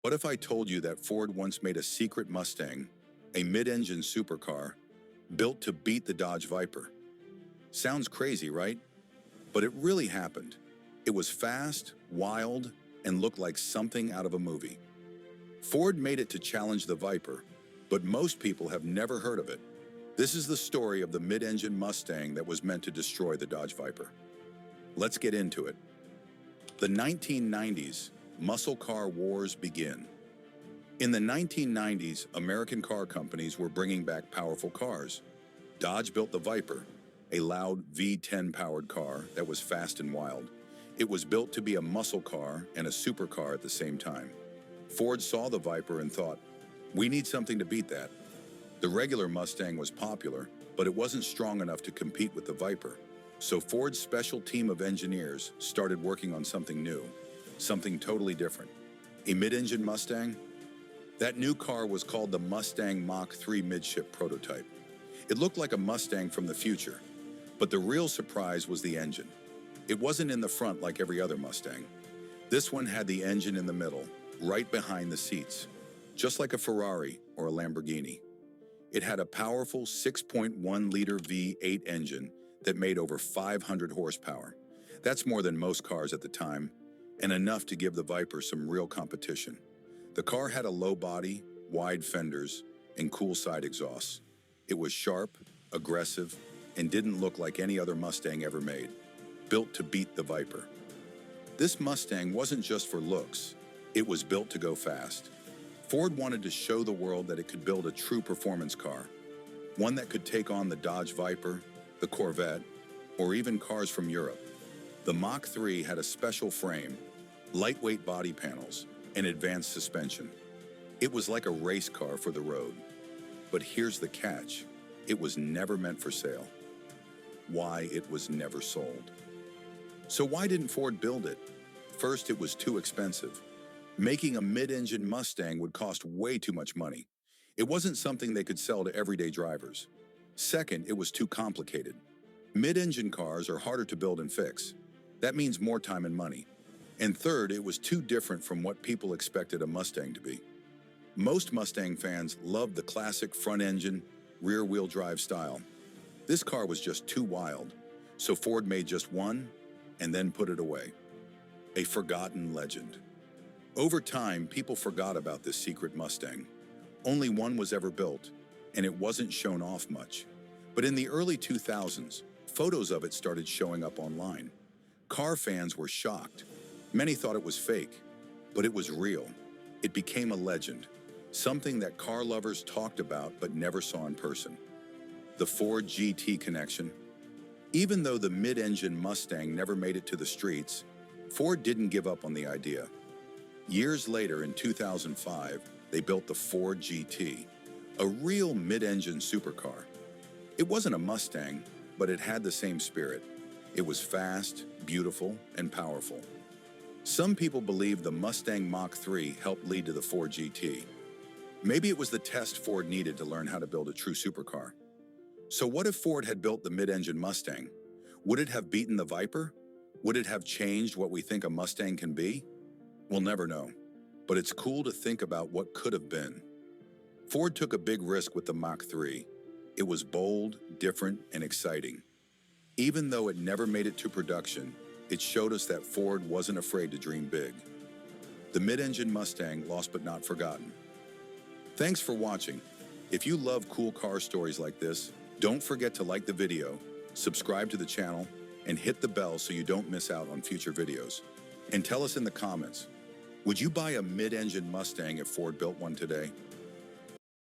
What if I told you that Ford once made a secret Mustang, a mid-engine supercar, built to beat the Dodge Viper? Sounds crazy, right? But it really happened. It was fast, wild, and looked like something out of a movie. Ford made it to challenge the Viper, but most people have never heard of it. This is the story of the mid-engine Mustang that was meant to destroy the Dodge Viper. Let's get into it. The 1990s, muscle car wars begin. In the 1990s, American car companies were bringing back powerful cars. Dodge built the Viper, a loud V10-powered car that was fast and wild. It was built to be a muscle car and a supercar at the same time. Ford saw the Viper and thought, we need something to beat that. The regular Mustang was popular, but it wasn't strong enough to compete with the Viper. So Ford's special team of engineers started working on something new, something totally different. A mid-engine Mustang? That new car was called the Mustang Mach-e midship prototype. It looked like a Mustang from the future, but the real surprise was the engine. It wasn't in the front like every other Mustang. This one had the engine in the middle, right behind the seats, just like a Ferrari or a Lamborghini. It had a powerful 6.1-liter V8 engine that made over 500 horsepower. That's more than most cars at the time, and enough to give the Viper some real competition. The car had a low body, wide fenders, and cool side exhausts. It was sharp, aggressive, and didn't look like any other Mustang ever made, built to beat the Viper. This Mustang wasn't just for looks, it was built to go fast. Ford wanted to show the world that it could build a true performance car, one that could take on the Dodge Viper, the Corvette, or even cars from Europe. The Mach-e had a special frame, lightweight body panels, and advanced suspension. It was like a race car for the road. But here's the catch. It was never meant for sale. Why it was never sold. So why didn't Ford build it? First, it was too expensive. Making a mid-engine Mustang would cost way too much money. It wasn't something they could sell to everyday drivers. Second, it was too complicated. Mid-engine cars are harder to build and fix. That means more time and money. And third, it was too different from what people expected a Mustang to be. Most Mustang fans loved the classic front-engine, rear-wheel drive style. This car was just too wild, so Ford made just one and then put it away. A forgotten legend. Over time, people forgot about this secret Mustang. Only one was ever built, and it wasn't shown off much. But in the early 2000s, photos of it started showing up online. Car fans were shocked. Many thought it was fake, but it was real. It became a legend, something that car lovers talked about but never saw in person. The Ford GT connection. Even though the mid-engine Mustang never made it to the streets, Ford didn't give up on the idea. Years later, in 2005, they built the Ford GT, a real mid-engine supercar. It wasn't a Mustang, but it had the same spirit. It was fast, beautiful, and powerful. Some people believe the Mustang Mach-e helped lead to the Ford GT. Maybe it was the test Ford needed to learn how to build a true supercar. So what if Ford had built the mid-engine Mustang? Would it have beaten the Viper? Would it have changed what we think a Mustang can be? We'll never know, but it's cool to think about what could have been. Ford took a big risk with the Mach-e. It was bold, different, and exciting. Even though it never made it to production, it showed us that Ford wasn't afraid to dream big. The mid-engine Mustang, lost but not forgotten. Thanks for watching. If you love cool car stories like this, don't forget to like the video, subscribe to the channel, and hit the bell so you don't miss out on future videos. And tell us in the comments, would you buy a mid-engine Mustang if Ford built one today?